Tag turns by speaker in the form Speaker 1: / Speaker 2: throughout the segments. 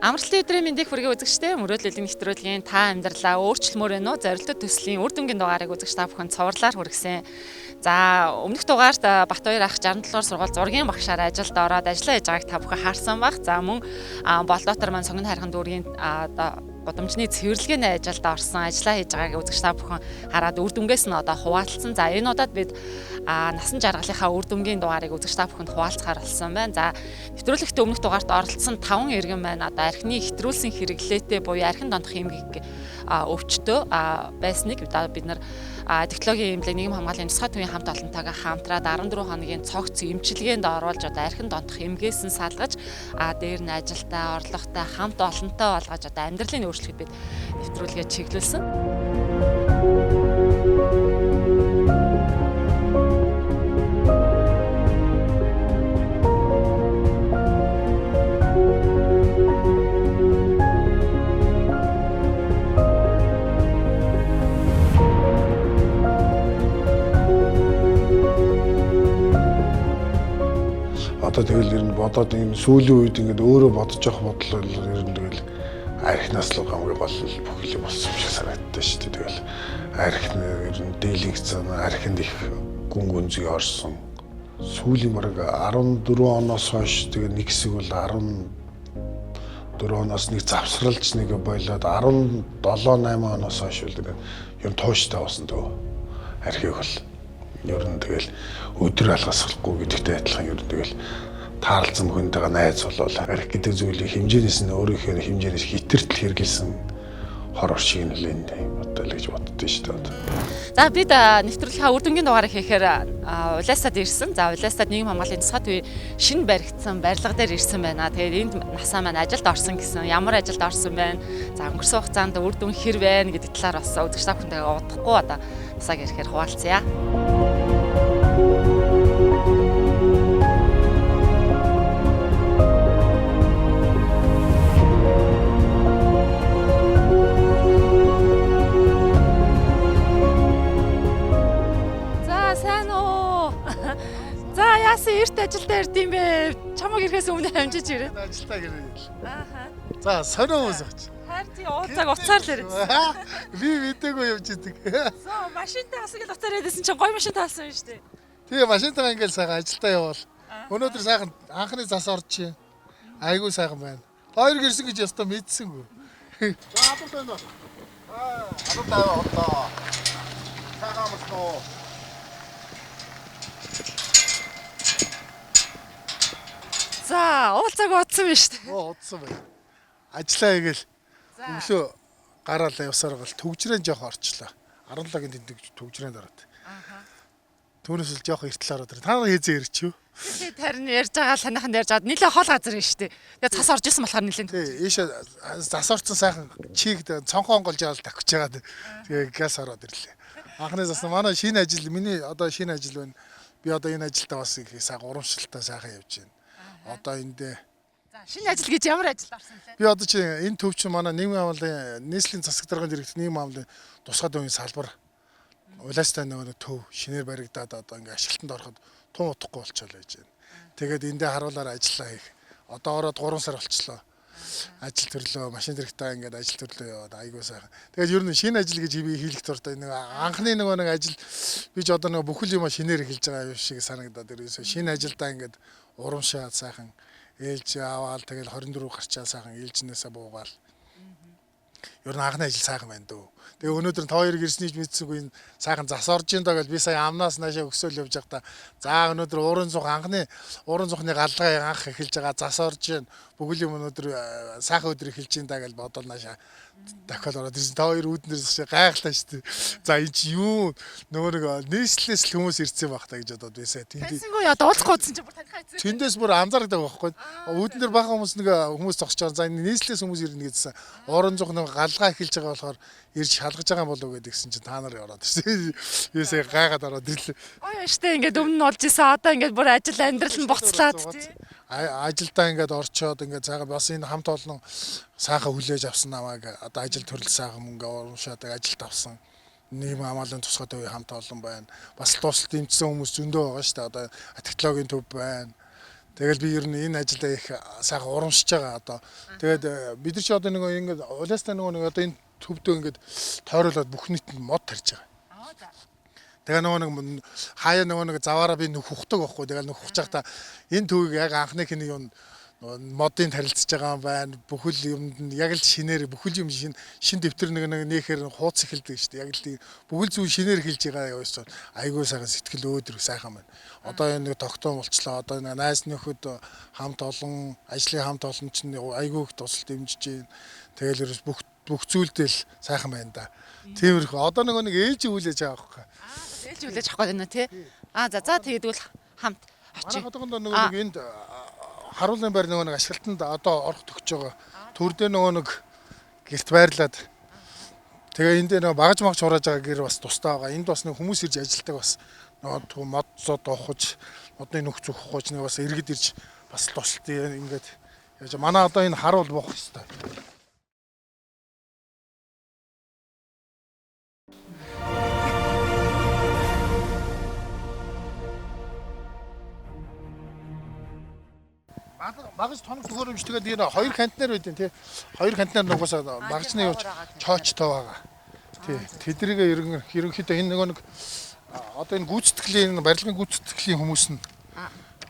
Speaker 1: Амралтын өдрийн мэндийг хүргэе үзэгчдээ мөрөөдлийн нэвтрүүлгийн та амьдралаа өөрчлөмөр өнөө зорилттой төслийн үр дүнгийн дугаарыг үзэгч та бүхэн цувралаар хүргэсэн. За өмнөх дугаарт Батбаяр ах 67 дугаар сургууль зургийн багшаар ажилд ороод ажиллаа хийж байгааг та бүхэн харсан баг. За мөн Болдоотор маань сонгон хайрхан дүүргийн гудамжны цэвэрлэгээний ажилд орсон, ажиллаа хийж байгааг үзэгч та бүхэн хараад үр дүнгээс нь одоо хуваалцсан. За энэ удаад бид насан жаргалынхаа үр дүнгийн дугаарыг үзэгч та бүхэнд хуваалцахаар болсон байна. За нэвтрүүлэгт өмнөх дугаарт оролцсон 5 иргэн байна. Одоо архины хэтрүүлсэн хэрэглээтэй буюу архин дондох эмгэг өвчтөө байсныг бид нар технологийн эмнэлэг нийгэм хамгааллын тусгай төвийн хамт олонтойгоо хамтраад 14 хоногийн цогц эмчилгээнд оруулж одоо архин дондох эмгээс нь салгаж дээр нь ажилтаа орлоготой хамт олонтой болгож одоо амьдралын өөрчлөлтөд бид нэвтрүүлгээ чиглүүлсэн.
Speaker 2: Одоо тэгэл ер нь бодоод энэ сүүлийн үед ингээд өөрөө бодож явах бодол бол ер нь тэгэл архинаас л хамгийн гол бүх юм болсон юм шиг санагддаг шүү дээ. Тэгэл архин ер нь дийлэгцэн архинд их гүн гүнзгий орсон. Сүүлийн бараг 14 оноос хойш тэгээ нэг хэсэг бол 14 оноос нэг завсралж нэг болоод 17 8 оноос хойш бол тэгээ ер нь тууштай болсон дөө. Архийг бол ер нь тэгэл өдөр алгасахгүй гэдэгтэй адилхан ер нь тэгэл таарлцсан хүнтэйгээ найз болол арх гэдэг зүйлийг хэмжээнээс нь өөрийнхөө хэмжээнээс хитэртэл хэрэгэлсэн хор оршиг нэлээд бодлоо гэж боддоо шүү дээ.
Speaker 1: За бид нэвтрүүлгийн үр дүнгийн дугаарыг хийхээр улаасад ирсэн. За улаасад нийгэм хамгааллын тусгай төвийн шинэ баригдсан барилга дээр ирсэн байна. Тэгээд энд насаа маань ажилд орсон гэсэн. Ямар ажилд орсон байна? За өнгөрсөн хугацаанд үр дүн хэр байна гэдэг талаар бас үзэгч та бүхэнтэйгээ удахгүй одоо насааг ирэхээр хуваалцъя. Яасан эрт ажилдаа ирд юм бэ? Чамаг ирэхээс өмнө хамжиж ирээ.
Speaker 3: Ажилдаа гэрээ.
Speaker 1: Ааха.
Speaker 3: За сонио хүмүүс авч.
Speaker 1: Хайр тий ууцаг уцаар л ирсэн.
Speaker 3: Би мэдээгүй явж идэг.
Speaker 1: Соо машинтай асаг л уцаар ирсэн чинь гоё машин таалсан юм шүү дээ.
Speaker 3: Тэгээ машинтайгаа ингээл сайхан ажилдаа явбал. Өнөөдөр сайхан анхны зас орж. Айгуу сайхан байна. Хоёр гэрсэн гэж ястаа мэдсэнгүй. За хадууд байна. Хадууд аваа одоо. Сайхан амсноо.
Speaker 1: За уулзаг удсан байна шүү дээ.
Speaker 3: Удсан байна. Ажиллаа хийгээл өглөө гараалаа явсаар гал төгжрэн жоох орчлоо. 17-гийн тэндэг төгжрэнд ороод. Түүнээс л жоох эртэл ороод ирээ. Та нар хийзээ ирчихв.
Speaker 1: Тэгээд харин ярьж байгаа санийхан ярьж аваад нэлээ хол газар юм шүү дээ. Тэгээд цас орж исэн болохоор нэлээ.
Speaker 3: Тий, ийшээ зас орсон сайхан чигд цонхон голж аваад тавьж байгаад тэгээ газ ороод ирлээ. Анхны зас манай шинэ ажил миний одоо шинэ ажил байна. Би одоо энэ ажилдаа бас их сайхан урамшилтаа сайхан явж байна. Одоо эндээ
Speaker 1: шинэ ажил гэж ямар ажил орсон лээ?
Speaker 3: Би одоо чи энэ төв чинь манай нийгмийн амлын нийслэлийн засаг дарганы дэргэд нийгмийн амлын тусгай төвийн салбар улаастай нөгөө төв шинээр баригдаад одоо ингээ ашиглалтанд ороход тун утахгүй болчихлоо гэж байна. Тэгээд эндээ харуулаар ажиллаа хийх. Одоо ороод 3 сар болчихлоо. Ажил төрлөө, машин зэрэгтэй ингээд ажил төрлөө яваад айгуу сайхан. Тэгээд ер нь шинэ ажил гэж би хийлэх дуртай. Нэг анхны нэг ажил би ч одоо нэг бүхэл юм шинээр эхэлж байгаа юм шиг санагдаад ерөөсөө шинэ ажилдаа ингээд урамшаад сайхан ээлж аваад тэгэл 24 гарчаа сайхан ээлжнээсээ буугаал. Ер нь анхны ажил сайхан байна дөө. Тэгээ өнөөдөр та хоёр гэрснийг мэдсэгүй энэ сайхан зас орж ин даа гэж би сая амнаас наашаа өксөөл явж байхдаа за өнөөдөр уурын цух анхны уурын цухны галгаа анх эхэлж байгаа зас орж ин бүхэл юм өнөөдөр сайхан өдөр эхэлж ин даа гэж бодол наашаа дахиад ороод ирсэн. Та хоёр үүднээс гайхалтай шүү дээ. За энэ чи юу нөгөө нэг нийслэлээс л хүмүүс ирсэн байх та гэж бодоод байсаа.
Speaker 1: Тэндээсгүй одоо уулзах удсан чинь бүр танихаа эзэн.
Speaker 3: Тэндээс бүр анзаардаг байхгүй. Үүдэн дээр бахан хүмүүс нэг хүмүүс зогсож байгаа. За энэ нийслэлээс хүмүүс ирнэ гэдсэн. Орон зух нэг галгаа эхэлж байгаа болохоор ирж шалгаж байгаа болов уу гэдгсэн чинь та нар ороод ирсэн. Юусаа гайгаад ороод ирлээ.
Speaker 1: Ой штэ ингээд өмнө нь олж исэн одоо ингээд бүр ажил амьдрал нь буцлаад тий.
Speaker 3: Ажилдаа ингээд орчоод ингээд цаага бас энэ хамт олон сайхан хүлээж авсан намайг одоо ажил төрөл сайхан мөнгө урамшаад ажилд авсан. Нийгэм хамгааллын тусгай төвийн хамт олон байна. Бас тусалт эмчсэн хүмүүс зөндөө байгаа шүү дээ. Одоо технологийн төв байна. Тэгэл би ер нь энэ ажилдаа их сайхан урамшиж байгаа одоо. Тэгээд бид нар ч одоо нэг ингээд улаастай нэг одоо энэ төвдөө ингээд тойруулаад бүх нийтэнд мод тарьж байгаа. Тэгээ нэг хаяа нэг заваараа би нөхөхдөг байхгүй. Тэгээ нөхөх чахта энэ төвийг яг анхны хэний юм модын тарилцж байгаа юм байна. Бүхэл юмд яг л шинээр бүхэл юм шин дэвтэр нээхээр хууц эхэлдэг шүү дээ. Яг л бүхэл зүйл шинээр хэлж байгаа яваас айгүй сайхан сэтгэл өөдрөг сайхан байна. Одоо энэ нэг тогтоом болчлаа. Одоо нэг найз нөхөд хамт олон ажлын хамт олон чинь айгүй их тусал дэмжиж байна. Тэгэл ерөөс бүх зүйлдэл сайхан байна да. Тиймэрхүү. Одоо нэг ээлж үүлээж байгаа байхгүй.
Speaker 1: Ээлж үүлээж авах гэдэг нь тий. За тэгвэл хамт очие.
Speaker 3: Манай хотгонд нэг энд харуулын байр нэг ашиглалтанд одоо орох төгсөж байгаа. Төрдөө нэг гэрт байрлаад тэгээ энд нэг багаж магч хурааж байгаа гэр бас тустай байгаа. Энд бас нэг хүмүүс ирж ажилтдаг бас нөгөө мод зод авахж модны нөх зөхөхөж нэг бас иргэд ирж бас тусалт ингээд яаж манай одоо энэ харуул бох хэвээр. Багаж тоног төхөөрөмж тэгээд энэ хоёр кантнер байдیں۔ Тий. Хоёр кантнер нугасаа багажны явж чоочтой байгаа. Тий. Тэдрийг ерөнхийдөө энэ нэг одоо энэ гүйцэтгэлийн барилгын гүйцэтгэлийн хүмүүс нь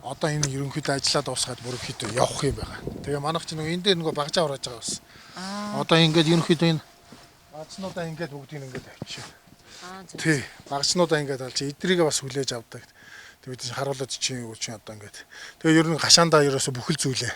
Speaker 3: одоо энэ ерөнхийдөө ажиллаад дуусгаад бүрөөхийдөө явах юм байгаа. Тэгээ манайх ч нэг энэ дээр нэг багажаа хурааж байгаа бас. Одоо ингээд ерөнхийдөө энэ багажнуудаа ингээд бүгдийг ингээд авчих. Тий. Багажнуудаа ингээд алж эдрийг бас хүлээж авдаг. Тэгээд харуулад чинь одоо ингээд. Тэгээ ер нь гашаандаа ерөөсө бүхэл зүйлээ.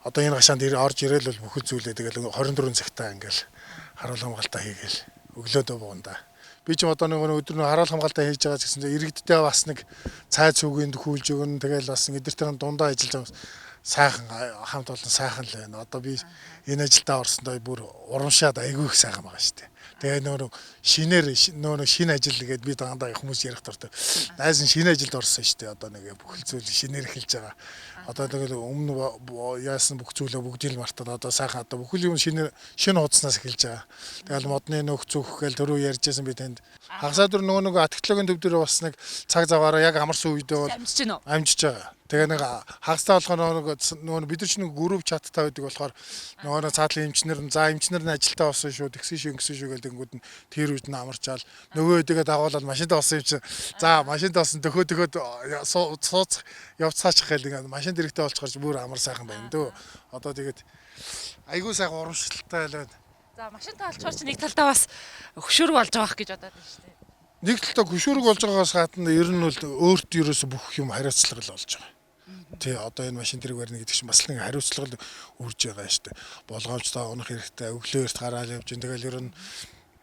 Speaker 3: Одоо энэ гашаанд орж ирээл бол бүхэл зүйлээ тэгэл 24 цагтаа ингээд харуул хамгаалтаа хийгээл өглөөдөө буунда. Би ч одоо нэг өдөр харуул хамгаалтаа хийж байгаа гэсэн чинь иргэдтэй бас нэг цай цүгийн төхүүлж өгөн тэгэл бас эдэртэн дундаа ажиллаж байгаа сайхан хамт олон сайхан л байна. Одоо би энэ ажилдаа орсондоо бүр урамшаад айгүй их сайхан байгаа шүү дээ. Тэгээ нөгөө шинээр нөгөө шинэ ажил гээд би дандаа хүмүүс ярих дуртай. Найз нь шинэ ажилд орсон шүү дээ. Одоо нэг бүхэл зүйл шинээр эхэлж байгаа. Одоо тэгэл өмнө яасан бүх зүйлээ бүгдийг л мартаад одоо сайхан одоо бүхэл юм шинэ хуудснаас эхэлж байгаа. Тэгэл модны нөх зүөх гээл төрөө ярьжсэн би танд. Хагасаа дөр нөгөө атгтлагын төв дээр бас нэг цаг заваараа яг амарсан үедээ бол амжиж байгаа. Тэгээ нэг хагастай болохоор нөгөө бид нар ч нэг групп чаттай байдаг болохоор нөгөө цаатлын эмчнэр нь эмчнэр нь ажилдаа болсон шүү тэгсэн шүү гэдэг тэнгүүд нь тэр үед нь амарчаал нөгөө хэдийгээ дагуулаад машинтаа болсон юм чинь за машинтаа болсон төхөөд сууц явцаачих гээл ингээд машин дэрэгтэй болчихорч бүр амар сайхан байна дөө. Одоо тэгээд айгүй сайхан урамшилттай байлаа.
Speaker 1: За машинтаа олчоор чи нэг талдаа бас хөшөөрөг болж байгаа гэж бодоод байна шүү дээ.
Speaker 3: Нэг талдаа хөшөөрөг болж байгаагаас гадна ер нь бол өөрт ерөөсө бүх юм хариуцлага л болж байгаа. Тий одоо энэ машин дэрэг барьна гэдэг чинь бас нэг хариуцлага үрж байгаа шүү дээ. Болгоомжтой унах хэрэгтэй, өглөөрт гараал явж ин тэгэл ер нь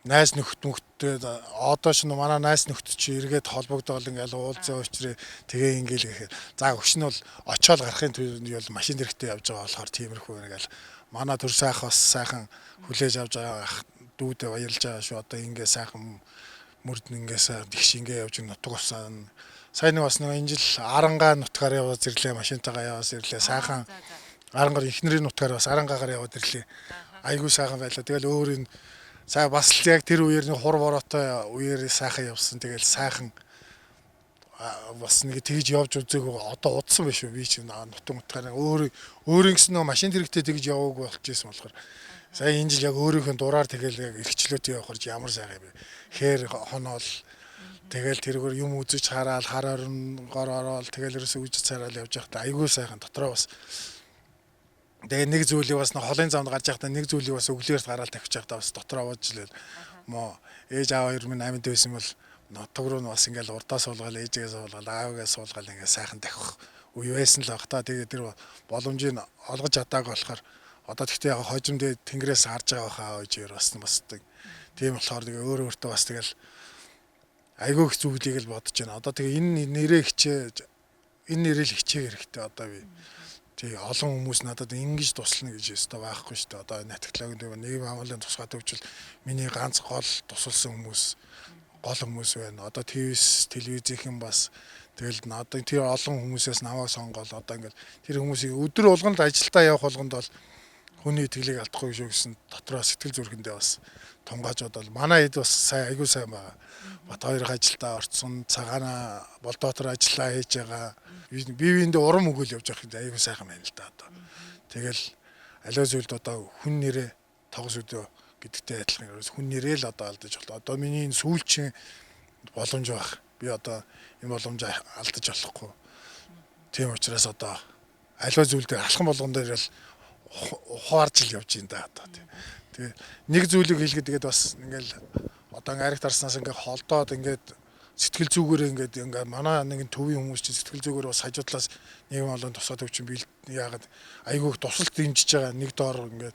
Speaker 3: найс нөхдөд одоо ч манай найс нөхдөд чи эргээд холбогдоол ингээл уулзаа учраа тэгээ ингээл гэхээр за өгш нь бол очиод гарахын тулд бол машин дэрэгтэй явж байгаа болохоор тиймэрхүү ингээл манай төр сайхан бас сайхан хүлээж авч байгаа дүүдээ баярлж байгаа шүү. Одоо ингээ сайхан мөрд ингээсаа тэгш ингээ явж нутг усан сайн бас нэг энэ жил Арангаа нутгаар яваад ирлээ машинтайгаа яваад ирлээ сайхан Арангаар ихнэрийн нутгаар бас Арангаагаар яваад ирлээ айгүй сайхан байлаа. Тэгэл өөр энэ сая бас л яг тэр үеэр нэг хур бороотой үеэр сайхан явсан. Тэгэл сайхан бас нэг тэгж явж үзээгүй одоо удсан байх шүү. Би чи нутгаар өөрийн гэсэн нэг машин хэрэгтээ тэгж яваагүй болчихсон болохоор сая энэ жил яг өөрийнхөө дураар тэгэл яг эрхчлөөтэй явахарч ямар сайхан юм бэ. Хээр хоноол тэгэл тэргээр юм үзэж хараал хараарнгоор ороод тэгэл ерөөсөө үжиж цараал явж байхдаа айгүй сайхан дотроо бас тэгээ нэг зүйлийг бас холын замд гарч байхдаа нэг зүйлийг бас өглөөрт гараал тавьчих байхдаа бас дотроо бодж лээ моо ээж аав хоёр минь амьд байсан бол нутг руу нь бас ингээл урдаа суулгаал ээжгээ суулгаал аавгаа суулгаал ингээ сайхан тавих үе байсан л баг та тэгээ тэр боломжийг олгож чадаагүй болохоор одоо тэгтээ яг хожимд тэнгэрээс харж байгаа хаа ээж бас тийм болохоор тэгээ өөрөө бас тэгэл айгүй их зүйлийг л бодож байна. Одоо тэгээ энэ нэрээ хичээх хэрэгтэй одоо би. Тий олон хүмүүс надад ингэж туслана гэж өстой байхгүй шүү дээ. Одоо энэ технологийн нийгэм хамгааллын тусгай төвчл миний ганц гол тусалсан хүмүүс гол хүмүүс байна. Одоо телевизийнхэн бас тэгэл одоо тэр олон хүмүүсээс наваа сонгоол одоо ингээд тэр хүмүүсийг өдөр болгонд ажилдаа явах болгонд бол хүний итгэлийг алдахгүй шүү гэсэн дотроо сэтгэл зүрхэндээ бас тунгааж бодвол манай хэд бас сайн айгүй сайн байгаа. Бат хоёр ажилдаа орцсон цагаана болдоотор ажиллаа хийж байгаа. бие биендээ урам өгөөл явж явах аюу сайхан байна л да одоо. Тэгэл аливаа зүйлд одоо хүн нэрээ тогс өдөө гэдэгтэй адилхан ерөөс хүн нэрээ л одоо алдаж болоо. Одоо миний энэ сүүлчийн боломж байх. Би одоо энэ боломжийг алдаж болохгүй. Тийм учраас одоо аливаа зүйл дээр алхам болгон дээр л хуарж л явж байна да одоо. Тэгээ нэг зүйлийг хэлгээд тэгээд бас ингээл одоо ариг тарснаас ингээ холдоод ингээд сэтгэл зүгээр ингээ манай нэг төвийн хүмүүс чинь сэтгэл зүгээр бас хажуу талаас нийгэм болон тусаад өвчин бий яагаад айгүйх тусалт дэмжиж байгаа нэг доор ингээ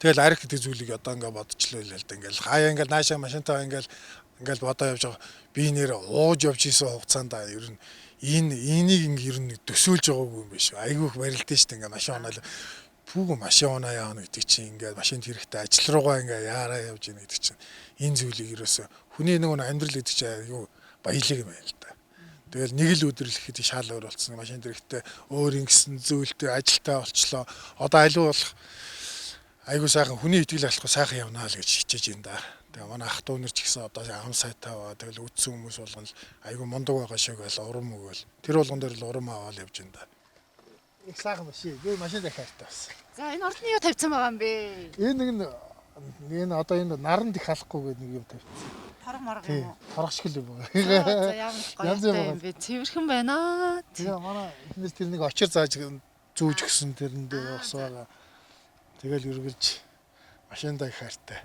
Speaker 3: тэгэл ариг гэдэг зүйлийг одоо ингээ бодчихлоо л да ингээл хаяа ингээл наашаа машинтаа ингээл бодоо явж байгаа би нэр ууж явж исэн хугацаанд ер нь энийг ер нь төсөөлж байгаагүй юм биш айгүйх барилдсан шүү дээ ингээ машин унаа пүүг машин унаа яана гэдэг чинь ингээ машинд хэрэгтэй ажил руугаа ингээ яараа явж ийн гэдэг чинь энэ зүйлийг ерөөсө хүний нэг амьдрал гэдэг чинь юу баялаг юм байна л да. Тэгэл нэг л өдөр л ихэд шаал өөр болсон машин хэрэгтэй өөр ингэсэн зүйлтэй ажилтаа болчлоо. Одоо аливаа болох айгуу сайхан хүний итгэл алахгүй сайхан явнаа л гэж хичээж байна да. Тэгээ манай ах дүү нар ч гэсэн одоо ам сайтаа тэгэл үдсэн хүмүүс болгон л айгуу мундаг байгаа шиг байл урам өгөөл. Тэр болгон дээр л урам аваад явж байна да. Их сайхан машин. Би машин дахиартай бас.
Speaker 1: За энэ ордны юу тавьсан байгаа юм бэ?
Speaker 3: Энэ одоо энэ наран дих халахгүй гэдэг нэг юм тавьсан.
Speaker 1: Торог морог юм уу?
Speaker 3: Торог шиг л байгаа.
Speaker 1: За ямар гоё юм бэ? Цэвэрхэн байна.
Speaker 3: Тэгээ манай эхнээс тэр нэг очир зааж зүүж гисэн тэрэндээ бас байгаа. Тэгэл үргэлж машиндаа их хайртай.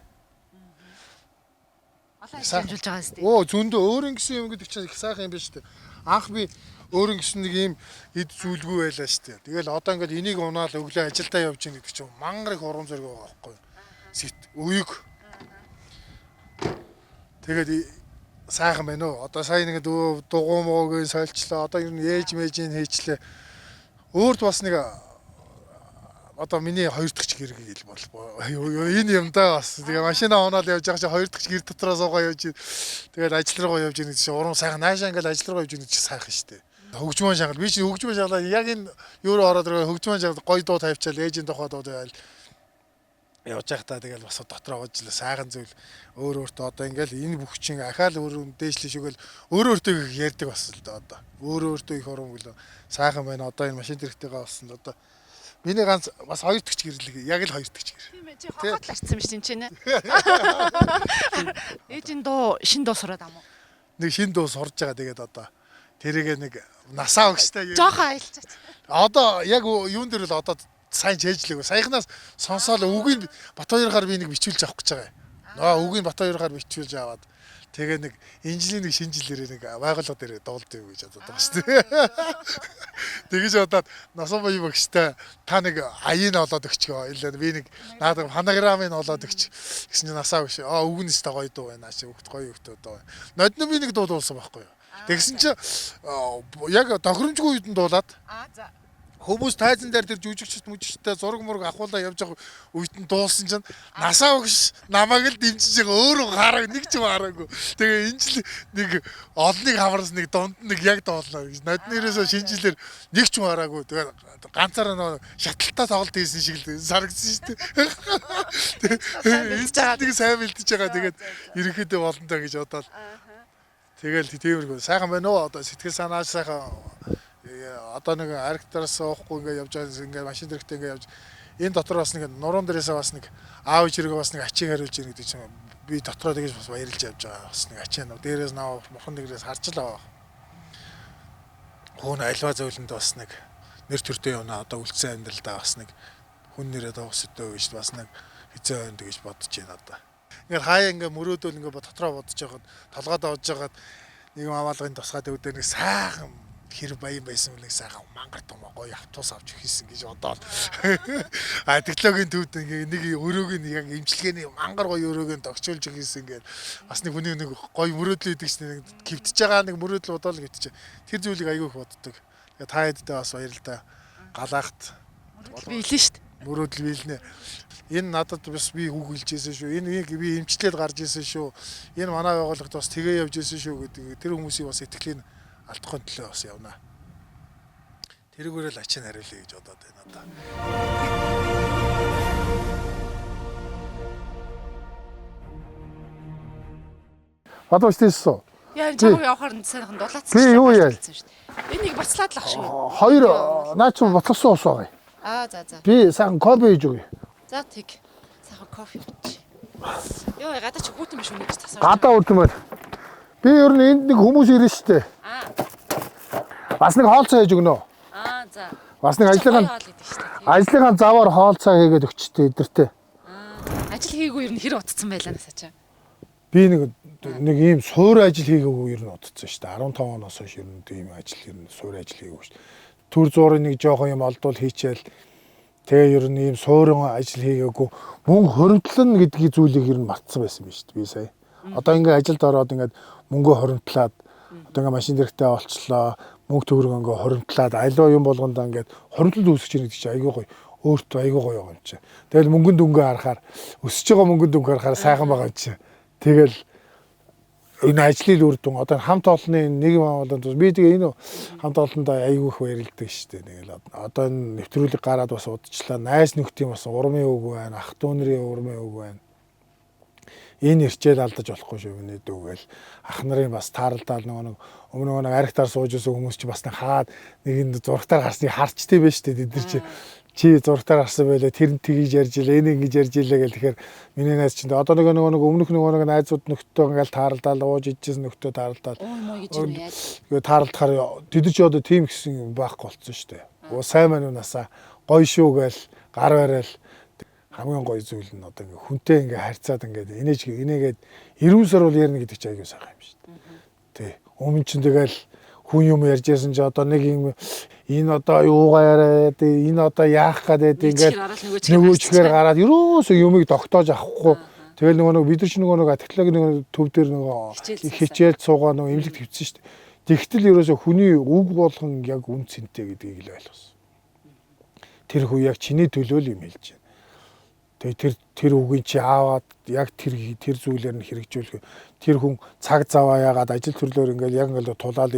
Speaker 1: Олон хэмжүүлж байгаа юм шүү дээ.
Speaker 3: Оо зөндөө өөрөнгө гисэн юм гэдэг чинь их сайхан юм байна шүү дээ. Анх би өөрөнгө гисэн нэг юм эд зүйлгүй байлаа шүү дээ. Тэгэл одоо ингээд энийг унаал өглөө ажилдаа явж ийн гэдэг чинь мангар их урам зориг байгаа байхгүй юу? Үеиг. Тэгээд сайхан байна уу? Одоо сайн нэг дугуй муугийн сольчлоо. Одоо ер нь ээж мэжийн хийчлээ. Өөрт бас нэг одоо миний хоёр дахь гэр гэл бол энэ юм да бас. Тэгээ машинаа унаал явж байгаа чинь хоёр дахь гэр дотроо суугаа явж ийн. Тэгээд ажил руугаа явж ийн гэдэг чинь урам сайхан наашаа ингээл ажил руугаа явж ийн гэдэг чинь сайхан шүү дээ. Хөгжмөн шангал би чинь хөгжмөн шангалаа яг энэ юуруу ороод ирээ хөгжмөн шангал гой дуу тавьчаал ээжийн тухай дуу тавиал явж байхдаа тэгэл бас дотроо ууж л сайхан зүйл өөртөө одоо ингээл энэ бүх чинь ахаал өөрөө дээшлээ шүгэл өөртөө их ярьдаг бас л да одоо өөртөө их урам өглөө сайхан байна одоо энэ машин дэрэгтэйгээ болсон л одоо миний ганц бас хоёр дахь гэрлэг яг л хоёр дахь гэр.
Speaker 1: Тийм ээ чи хохот л арчсан биш чинь нэ. Ээжийн дуу шин дуу сураад ам уу?
Speaker 3: Нэг шин дуу сурж байгаа тэгээд одоо тэрийг нэг насаа өгстэй.
Speaker 1: Жохон аялцаач.
Speaker 3: Одоо яг юун дээр л одоо сайн чэйжлэв. Саяхнаас сонсоол үгийн Батбаяргаар би нэг бичүүлж авах гэж байгаа юм. Үгийн Батбаяргаар бичүүлж аваад тэгээ нэг энэ жилийн нэг шинэ жилээр нэг байгууллага дээр дуулдаг гэж бодоод байгаа шүү дээ. Тэгэж бодоод Насанбаян багштай та нэг аяын олоод өгчгөө. Би нэг наад фонограмын олоод өгч гэсэн чинь насаа өгш. Үгнээс та гоё дуу байна. Ааши өгт гоё өгтөө дуу. Нодны би нэг дуу дуулсан байхгүй юу? Тэгсэн чинь яг тохиромжгүй үйдэн дуулаад
Speaker 1: За
Speaker 3: хүмүүс тайзан дээр тэр жүжигчд мүжигчтэй зураг мураг ахуулаа явж байгаа үед нь дуулсан чинь насаа өгш намайг л дэмжиж байгаа өөрөө хараа нэг ч юм хараагүй. Тэгээ энэ жил нэг олныг хамарсан нэг дунд нэг яг дуулнаа гэж. Ноднэрээсээ шинэ жилээр нэг ч юм хараагүй. Тэгээ ганцаараа нөө шаталтаа тоглолт хийсэн шиг л сарагдсан шүү дээ. Нэг сайн бэлдэж байгаа. Тэгээд ерөнхийдөө болонтой гэж бодоод. Тэгэл тиймэрхүү сайхан байна уу? Одоо сэтгэл санааж сайхан одоо нэг аргитараас уухгүй ингээд явж байгаа ингээд машин дэрэгтэй ингээд явж энэ дотор бас нэг нуруунд дээрээсээ бас нэг аав ичрэг бас нэг ачиг хариулж ийн гэдэг чинь би дотроо тэгэж бас баярлж явж байгаа бас нэг ачаа нөө дээрээс наа мухан дээрээс харж л байгаа. Хүн альва зөвлөнд бас нэг нэр төртөө явна одоо үлдсэн амьдралдаа бас нэг хүн нэрээ доос өдөө гэж бас нэг хизээ байна гэж бодож байна одоо. Ингээд хаяа ингээд мөрөөдөл ингээд дотроо бодож байгаад толгойд оож байгаад нэг амаалгын тусгаад өвдөө нэг сайхан хэр баян байсан мөлий сайхан мангар том гоё автобус авч хийсэн гэж бодоод технологийн төвд нэг өрөөг нь яг имчилгээний мангар гоё өрөөг нь тогтчулж хийсэн ингээд бас нэг хүний нэг гоё мөрөөдөл өгдөг чинь кивдэж байгаа нэг мөрөөдөл бодоол гэдэг чинь тэр зүйлийг аягүй их боддог. Тэгээ та хэддээ бас баярлалаа. Галаахт
Speaker 1: биелэн шүү дээ.
Speaker 3: Мөрөөдөл биелнэ. Энэ надад бас би үг хэлжсэн шүү. Энэ би имчилээд гарч ирсэн шүү. Энэ манай байгууллагад бас тэгээ явж ирсэн шүү гэдэг тэр хүмүүсийн бас итгэлийн алдахгүй төлөө бас явна. Тэрүүгээр л ачаан хариулъя гэж бодоод байна одоо. Одоо стесо.
Speaker 1: Яа чамаг явахаар сайхан дулаацсан
Speaker 4: Би юу яа?
Speaker 1: Энийг бацлаад л ах шүү.
Speaker 4: Хоёр наач ботлосон ус байгаа.
Speaker 1: За.
Speaker 4: Би сайхан кофе хийж өгье.
Speaker 1: За тэг. Сайхан кофе ууч. Йоо гадаа ч хүүтэн биш үнэ гэж тасаа.
Speaker 4: Гадаа үрдэн байна. Би ер нь энд нэг хүмүүс ирнэ штэ. Бас нэг хоолцоо хийж өгнө.
Speaker 1: За.
Speaker 4: Бас нэг ажлынхаа заваар хоолцоо хийгээд өгчтэй эдэртээ.
Speaker 1: Ажил хийгээгүй ер нь хэр утцсан байлаа насаа чаа.
Speaker 4: Би нэг ийм суур ажил хийгээгүй ер нь утцсан штэ. 15 оноос хойш ер нь ийм ажил ер нь суур ажил хийгээгүй штэ. Түр зуурын нэг жоохон юм олдвол хийчихэл тэгээ ер нь ийм суурин ажил хийгээгүй мөнгө хоримтлан гэдгийг зүйлийг ер нь мартсан байсан биз дээ би сая. Одоо ингээ ажилд ороод ингээ мөнгө хоримтлаад одоо ингээ машин дэрэгтэй олчлоо мөнгө төгрөг ингээ хоримтлаад аливаа юм болгондоо ингээ хоримтлал үүсгэж ирэх гэж айгүй гоё өөртөө айгүй гоё юм чи. Тэгэл мөнгөнд өнгө харахаар өсөж байгаа мөнгөнд өнгө харахаар сайхан байгаа юм чи. Тэгэл энэ ажлын үр дүн одоо хамт олонны нэг юм болоод би тэгээ энэ хамт олондоо айгүй их баярлдаг шүү дээ. Тэгэл одоо энэ нэвтрүүлэг гараад бас удажлаа. Найс нөхдийн бас урмын үг байна, ах дүү нарын урмын үг байна. Энэ ирчээл алдаж болохгүй шүү миний дүүгээл ах нарын бас тааралдаал нөгөө нэг архитаар сууж исэн хүмүүс чи бас нэг хаад нэг энэ зургатаар гарсныг харчтэй байж тээ тэд нар чи зургатаар гарсан байлаа тэр нь тгийж ярьж илээ энийг ингэж ярьж илээ гэл тэгэхээр миний найз чинь одоо нөгөө өмнөх нөгөө найзууд нөхдөд ингээл тааралдаал ууж ижсэн нөхдөд тааралдаал тэгээ тааралдахаар тэд чи одоо тийм гэсэн байхгүй болцсон шүү дээ. Сайн мань унасаа гоё шүү гээл гар барайл хамгийн гоё зүйл нь одоо ингээ хүнтэй ингээ харьцаад ингээ инээгээд 90 сар бол ярина гэдэг чи аягүй сайхан юм шүү дээ. Тий. Өмнө чинь тэгэл хүн юм ярьж ясан чи одоо нэг юм энэ одоо юугаа яриад энэ одоо яах гээд ингээл нөгөөчгээр гараад ерөөсөө юмыг тогтоож авахгүй. Тэгэл нөгөө бид нар ч нөгөө технологийн төв дээр нөгөө хичээл цуугаа нөгөө имлэг твцсэн шүү дээ. Тэгтэл ерөөсөө хүний үг болгон яг үн цэнтэй гэдгийг л ойлгосон. Тэр хүн яг чиний төлөө л юм хэлж байна. Тэгээ тэр үгийн чи аваад яг тэр зүйлээр нь хэрэгжүүлэх. Тэр хүн цаг заваа яагаад ажил төрлөөр ингээл яг ингээл тулаад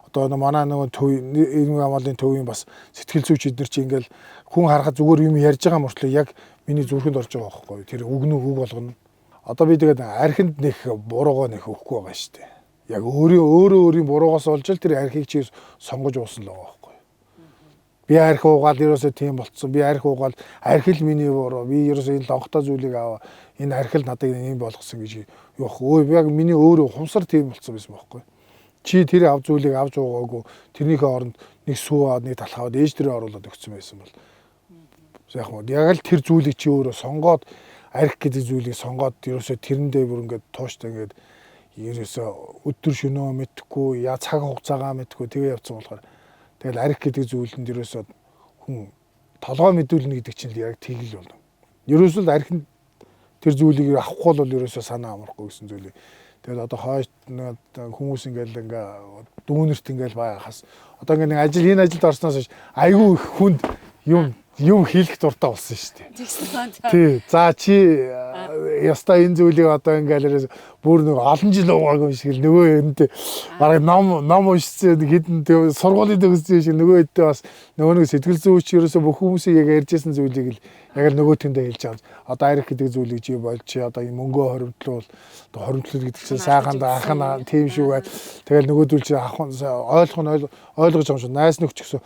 Speaker 4: одоо манай нөгөө энэ амлын төвийн бас сэтгэл зүйч эднэр чи ингээл хүн харахад зүгээр юм ярьж байгаа мөртлөө яг миний зүрхэнд орж байгаа байхгүй. Тэр үг болгоно. Одоо би тэгээд архинд нэг буруугаа нэг өгөхгүй байгаа шүү дээ. Яг өөрийн буруугаас олж л тэр архийг чи сонгож уусан л байгаа. Би арх уугаал ерөөсөө тийм болцсон. Би арх уугаал арх л миний буруу. Би ерөөсөө энэ лонхтой зүйлийг аваа. Энэ арх л надад ийм болгосон гэж явах. Өө яг миний өөрөө хумсар тийм болцсон байсан байхгүй. Чи тэр ав зүйлийг авч уугаагүй. Тэрнийхээ оронд нэг сүү аваад нэг талхаад ээж дээрээ оруулаад өгсөн байсан бол. Яг л тэр зүйлийг чи өөрөө сонгоод арх гэдэг зүйлийг сонгоод ерөөсөө тэрэндээ бүр ингээд тууштай ингээд ерөөсөө өдөр шөнөө мэдхгүй яа цаг хугацаагаа мэдхгүй тэгээ явцсан болохоор тэгэл арх гэдэг зүйлэнд ерөөсөө хүн толгой мэдүүлнэ гэдэг чинь яг тийг л болно. Ерөөсөө л архинд тэр зүйлийг авахгүй бол ерөөсөө санаа амархгүй гэсэн зүйлийг. Тэгэл одоо хойш хүмүүс ингээл дүүнерт ингээл байгахаас одоо ингээд нэг энэ ажилд орсноос хойш айгүй их хүнд юм хийх дуртай болсон шүү дээ. Тий. За чи яста энэ зүйлийг одоо ингээл бүр нэг олон жил уугаагүй шиг л нөгөө энэтэй бараг ном уншсан хэдэн сургуулийн төгссөн шиг нөгөө хэдтэй бас нөгөө нэг сэтгэл зүйч ерөөсө бүх хүмүүсийг яг ярьжсэн зүйлийг л яг л нөгөө тэндээ хэлж байгаа. Одоо арх гэдэг зүйлийг чи болж одоо юм мөнгөө хоримтлуул одоо хоримтлал гэдэг чинь сайхан анхан тийм шүү бай. Тэгэл нөгөө зүйл чи ойлгож байгаа юм шиг найс нөхч гэсэн.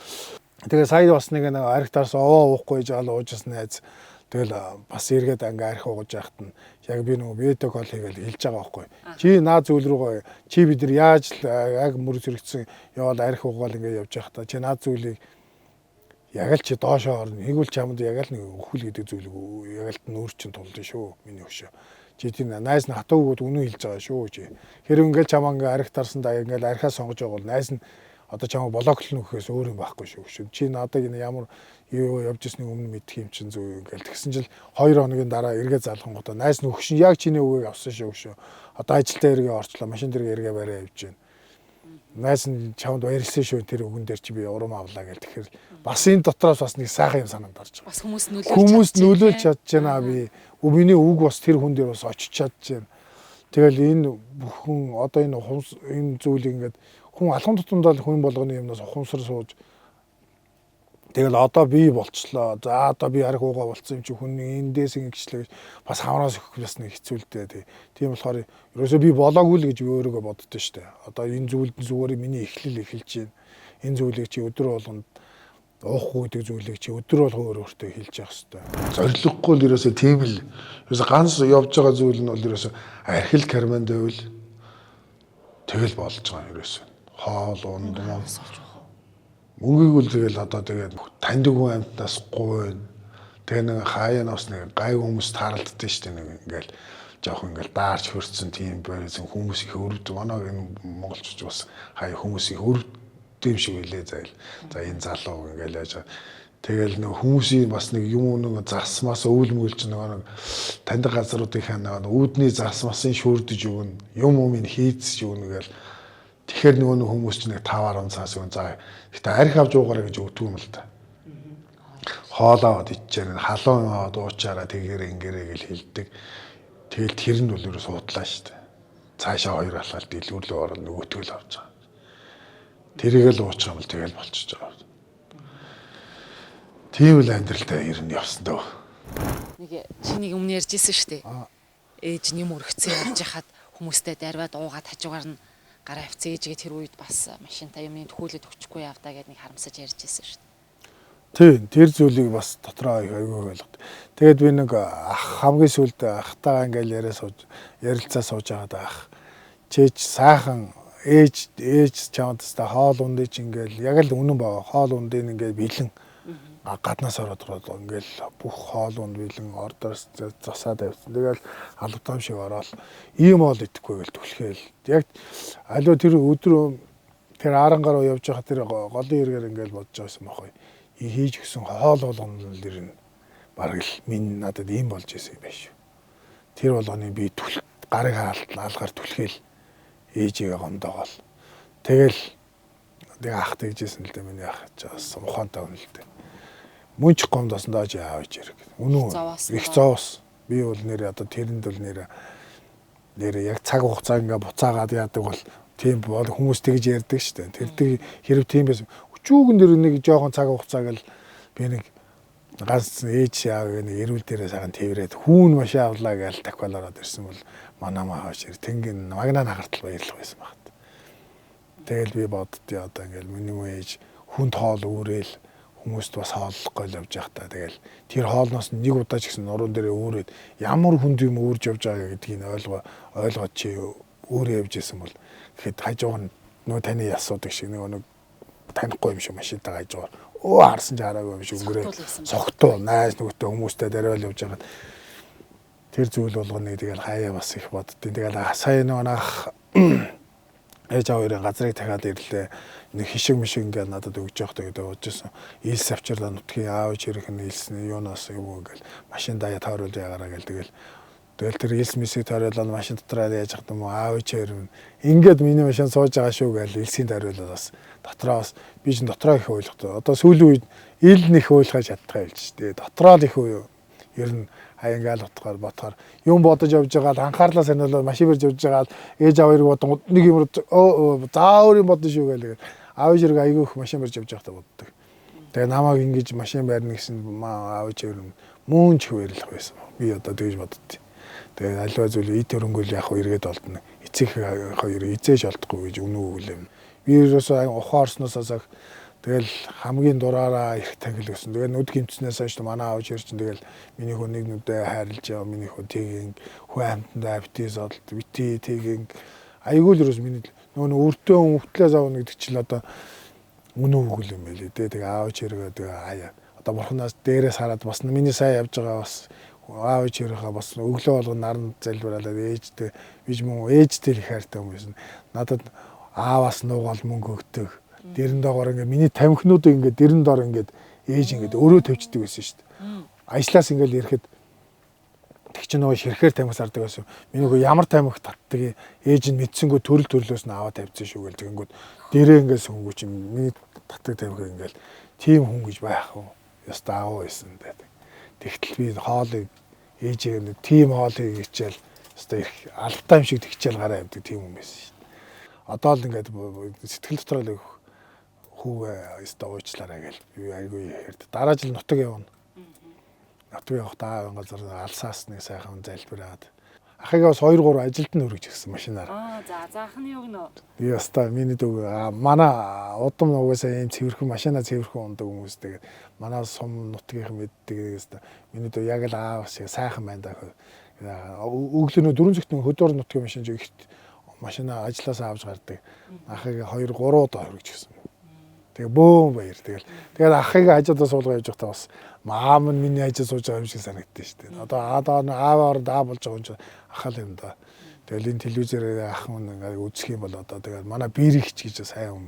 Speaker 4: Тэгээ сая бас нэг архитаарс уухгүй жаал уужсан найз. Тэгэл бас эргээд ингээ арх ууж яхад нь яг би нөгөө видеокол хийгээл хэлж байгаа байхгүй. Чи наа зүйл рүү чи бид нар яаж яг мөр зэрэгцсэн яваад арх уугаал ингээ явж байхдаа чи наа зүйлийг яг л чи доошоо орно. Хийгүүл чамд яг л нэг өхөл гэдэг зүйлийг яг л нүүр чин тулдсан шүү миний өшөө. Чи тийм найз нь хатуугууд үнэн хэлж байгаа шүү чи. Хэрэг ингээл чам ингээ арх тарсандаа ингээл архаа сонгож байгаа бол найз нь одоо чамаа блоклно гэхээс өөр юм байхгүй шүү. Чи надад энэ ямар юу явж ирсний өмнө мэдх юм чин зүг ингээл тэгсэн жил 2 хоногийн дараа эргээ залхангуудаа найз нөхөш нь яг чиний үгийг авсан шүү. Одоо ажилдаа эргээ орчлоо, машин дээр эргээ бариа явж байна. Найз нь чамд баярлсан шүү тэр үгэн дээр чи би урам авлаа гэл тэгэхээр бас энэ дотроос бас нэг сайхан юм санаанд орж байгаа.
Speaker 1: Бас хүмүүс
Speaker 4: нөлөөлж чадж байна би. Миний үг бас тэр хүн дээр бас очиж чадж байна. Тэгэл энэ бүхэн одоо энэ зүйлийг ингээд хүн алхам тутамдаа хүн болгоны юмнаас ухамсар сууж Тэгэл одоо би болчлоо. За одоо би арх уугаа болцсон юм чи хүний эндээс ингэчлээ бас хамраас өгөх бас нэг хэцүүлтэй. Тийм болохоор ерөөсөө би болоогүй л гэж өөрийгөө боддоо штэ. Одоо энэ зүйлд зүгээр миний эхлэл эхэлж байна. Энэ зүйлийг чи өдөр болгонд уухгүй гэдэг зүйлийг чи өдөр болгон өөртөө хэлж явах хэрэгтэй.
Speaker 2: Зориггүй л ерөөсөө тийм л ерөөсөө ганц явж байгаа зүйл нь бол ерөөсөө архил карман дэвэл тэгэл болж байгаа ерөөсөө. Хоол унд юм. Мөнгийг үл тэгэл одоо тэгээд таньдаг хүн амьтнаас гуйна. Тэгээ нэг хаяанаас нэг гай хүмүүс тааралддаг шүү дээ нэг ингээл жоох ингээл даарч хөрцсөн тийм байсан хүмүүс их өрөвд манай энэ монголчууд бас хаяа хүмүүс их өрөвд юм шиг үлээ зайл. За энэ залуу ингээл яаж тэгэл нэг хүмүүсийн бас нэг юм нэг зарсмаас өвөл мөлж нэг таньдаг газруудынхаа нэг үүдний зарсмасын шүрдэж өгнө. Юм хийцэж өгнө гээл. Тэгэхээр нөгөө хүмүүс чинь нэг 5-10 цаас өгөн за. Гэтэ арх авч уугаарай гэж өгдөг юм л да. Хоолоо аваад ичээр халуун аваад уучаараа тэгээрээ ингээрээ гэж хэлдэг. Тэгэл тэр нь бол ерөөс удлаа шүү дээ. Цаашаа хоёр алхаад дэлгүүрлөө орно нөгөөтгөл авч байгаа. Тэрийг л уучих юм бол тэгэл болчихж байгаа. Тийм л амьдралтай ер нь явсан дөө.
Speaker 1: Нэг чиний өмнө ярьжсэн шүү дээ. Ээж нь юм өргөцсөн явж хахад хүмүүстэй дарваад уугаад хажуугаар нь гараа авцсан ээжгээ тэр үед бас машинтай юмны төхөөлөд өгчихгүй явдаа гэд нэг харамсаж ярьжсэн шүү дээ.
Speaker 4: Тийм, тэр зүйлийг бас дотроо айгүй ойлгод. Тэгээд би нэг хамгийн сүүлд ахтайгаа ингээл ярилцаа сууж байгаад ах. Чээж сайхан ээж чамд та хоол ундыг ингээл яг л үнэн байгаа. Хоол ундыг ингээл бэлэн гаднаас ороод ингээл бүх хоол унд бэлэн ордоос засаад авсан. Тэгэл албатам шиг ороод ийм хоол идэхгүй гэл түлхээл. Яг аливаа тэр өдөр тэр 10 гаруй явж байгаа тэр голын эргээр ингээл бодож байсан байхгүй. Хийж гисэн хоол болгоно л дэр нь бараг л минь надад ийм болж исэн юм биш. Тэр болгоны би гарыг хаалгаар түлхээл ээжигээ гомдоогоол. Тэгэл ах тэгжсэн л дээ миний ах чаас ухаантай хүн л дээ. Мөнч гомдосон дооч аавч ирэг. Үнэн их зоос. Би бол нэр одоо тэрэнд бол нэр яг цаг хугацаа ингээ буцаагаад яадаг бол тийм бол хүмүүс тэгж ярьдаг шүү дээ. Тэр хэрэг тийм байсан. Өчүүгэн дэр нэг жоохон цаг хугацааг л би нэг ганц ээж аав нэг эрүүл дээрээ сахан тэрвэрэд хүүн маш авлаа гэж дахиад ороод ирсэн бол манай маа хаш тэнгийн магнаа нагартал баярлах байсан багт. Тэгэл би боддөө одоо ингээл миний ээж хүнд хоол үүрээл хүмүүст бас хооллохгүй л явж байхдаа тэгэл тэр хоолноос нэг удаа ч гэсэн нуруунд дээрээ үүрээд ямар хүнд юм үүрж явж байгаа гэдгийг ойлгоод чи өөрөө явж исэн бол тэгэхэд хажууг нь нөө таны асуудаг шиг нэг танихгүй юм шиг машинтаа хажуугаар харсан ч хараагүй юм шиг өнгөрөө согтуу найз нөгөөтэй хүмүүстэй дарайл явж байгаад тэр зүйл болгоныг тэгэл хаяа бас их боддیں۔ Тэгэл сая нэг ээж аваараа газрыг дахиад ирлээ. Нэг хишиг мишиг ингээд надад өгж явахдаа гэдэг бодчихсон. Илс авчирлаа нутгийн аав хэрэг нь илсэн юунаас юу ингээл машин даяа тойруулж ягараа гэл тэгэл тэр илс мисийг тойруулаад машин дотроо яаж хад юм аав хэрэг ингээд миний машин сууж байгаа шүү гэл илсийн тойруулаад бас дотроо бас би ч дотроо их ойлгохдоо. Одоо сүүлийн үед ил нэх ойлгож чаддгаа хэлж штэ. Дотроо л их ер нь ингээл бодохоор юм бодож явж байгаа анхаарлаа сануулаад машин барьж явж байгаа ээж аваарыг бодон нэг юм заавар юм бодно шүү гэлээ аав зэрэг айгүй их машин барьж явж байхдаа боддог. Тэгээ намайг ингэж машин барьна гэсэн аав зэрэг мөн ч хөвөрлөх байсан. Би одоо тэгж боддتي. Тэгээ альва зүйл ит хөрөнгөл яг эргээд олдно. Эцэг хоёр эзээж олдохгүй гэж үнэн үгэлэм. Би ерөөсөө ухаарсноос асаах тэгэл хамгийн дураараа их тагил өсөн. Тэгээ нүд гимцснээс хойш манай аав чинь тэгэл миний хүнийг нүдээ хайрлж яваа миний хүн тгийн хүн амьтандаа битээс олд бити тгийн айгүй л ерөөс миний нөгөө өртөө өвтлээс авна гэдэг чинь одоо үнэн үгэл юм байлээ дээ. Тэгээ аав чиргээ тэгээ хаяа одоо бурхнаас дээрээс хараад бас миний сайн явж байгаа бас аав чиргээ бас өглөө болгон наран залбиралаад ээжтэй биж мөн ээжтэй их хайртай хүмүүс надад ааваас нуугаал мөнгө өгдөг. Дэрэн доогоор ингээ миний тамхинуудыг ингээ дэрэн доор ингээ ээж ингээ өөрөө тавьчихдаг байсан шүү дээ. Ажлаас ингээл ирэхэд тэг чи нөгөө ширхээр тамхи сардаг байсан. Миний нөгөө ямар тамхи татдаг ээж нь мэдсэнгөө төрлөөс нь аваад тавьчихсан шүү гээл тэгэнгүүт дээрээ ингээ сүнгүү чи миний татдаг тамхи ингээл тийм хүн гэж байх уу. Яста аав байсан дээ. Тэгтэл би хоолыг ээжээ нэг тийм хоолыг хичээл яста их алтай юм шиг тэгчээл гараа явдаг тийм хүн байсан шүү дээ. Одоо л ингээд сэтгэл дотроо л хүүгээ өстө уучлаарай гэж би айгүй ярьд. Дараа жил нутаг явна. Нутаг явахдаа газар алсаас нэг сайхан залбираад ахыгаа бас 2-3 ажилд нь өргөж гисэн машинаар.
Speaker 1: За заахны юу гэнэ?
Speaker 4: Би яста миний дүү манай удам угаасаа ийм цэвэрхэн машина цэвэрхэн ундаг хүмүүс тэгээд манай сум нутгийнхан мэддэг яста миний дүү яг л аав шиг сайхан байна даа. Өглөөнөө 4 зөвхөн хөдөр нутгийн машин жигт машина ажилласаа авч гардаг. Ахыгаа 2-3 удаа өргөж гисэн. Тэгээ бөөм баяр тэгээд ахыгаа ажидаа суулгаа явж байхдаа бас маам нь миний ажид сууж байгаа юм шиг санагдсан шүү дээ. Одоо ааваар даа болж байгаа юм чи ахал юм да. Тэгэл энэ телевизээр ах хүн ингээ үзэх юм бол одоо тэгээд манай биерэгч гэж сайн юм.